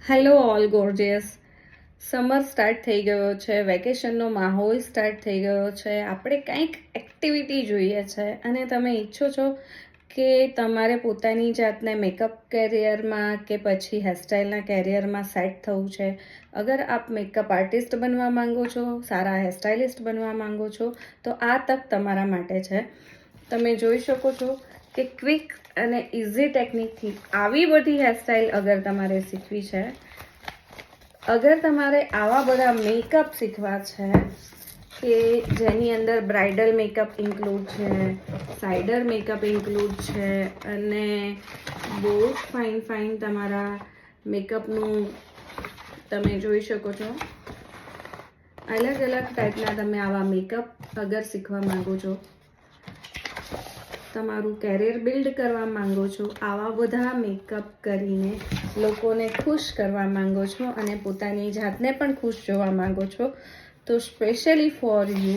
Hello all gorgeous. Summer start થઈ ગયો છે, વેકેશનનો માહોલ સ્ટાર્ટ થઈ ગયો છે. આપણે કંઈક એક્ટિવિટી જોઈએ છે અને તમે ઈચ્છો છો કે તમારે પોતાની જાતને મેકઅપ કેરિયરમાં કે પછી હેરસ્ટાઇલના કેરિયરમાં સેટ થવું છે. અગર આપ મેકઅપ આર્ટિસ્ટ બનવા માંગો છો, સારા હેરસ્ટાઇલિસ્ટ બનવા માંગો છો, તો આ તક તમારા માટે છે. તમે જોઈ શકો છો કે ક્વિક અને ઇઝી ટેકનિકથી આવી બધી હેરસ્ટાઇલ અગર તમારે શીખવી છે, અગર તમારે આવા બધા મેકઅપ શીખવા છે કે જેની અંદર બ્રાઇડલ મેકઅપ ઇન્ક્લુડ છે, સાઇડર મેકઅપ ઇન્ક્લુડ છે અને બહુ જ ફાઇન ફાઇન તમારા મેકઅપનું તમે જોઈ શકો છો. અલગ અલગ ટાઈપના તમે આવા મેકઅપ અગર શીખવા માંગો છો, તમારું કેરિયર બિલ્ડ કરવા માંગો છો, આવા બધા મેકઅપ કરીને લોકોને ખુશ કરવા માંગો છો અને પોતાની જાતને પણ ખુશ જોવા માંગો છો, તો સ્પેશિયલી ફોર યુ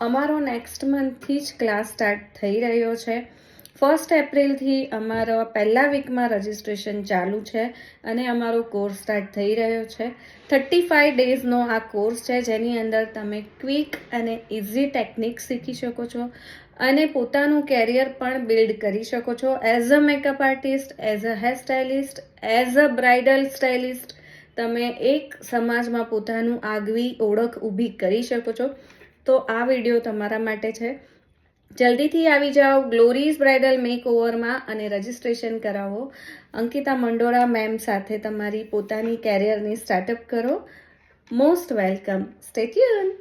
અમારો નેક્સ્ટ મંથથી જ ક્લાસ સ્ટાર્ટ થઈ રહ્યો છે. 1 એપ્રિલથી અમારો પહેલા વીકમાં રજિસ્ટ્રેશન ચાલુ છે અને અમારો કોર્સ સ્ટાર્ટ થઈ રહ્યો છે. 35 ડેઝનો આ કોર્સ છે, જેની અંદર તમે ક્વિક અને ઇઝી ટેકનિક શીખી શકો છો અને પોતાનું કેરિયર પણ બિલ્ડ કરી શકો છો. As a makeup artist, as a hair stylist, as a bridal stylist તમે એક સમાજમાં પોતાનું આગવી ઓળખ ઊભી કરી શકો છો. તો આ વિડીયો તમારા માટે છે. જલ્દીથી આવી જાઓ ગ્લોરીઝ બ્રાઇડલ મેકઓવરમાં અને રજિસ્ટ્રેશન કરાવો. અંકિતા મંડોરા મેમ સાથે તમારી પોતાની કેરિયરની સ્ટાર્ટઅપ કરો. Most welcome. Stay tune.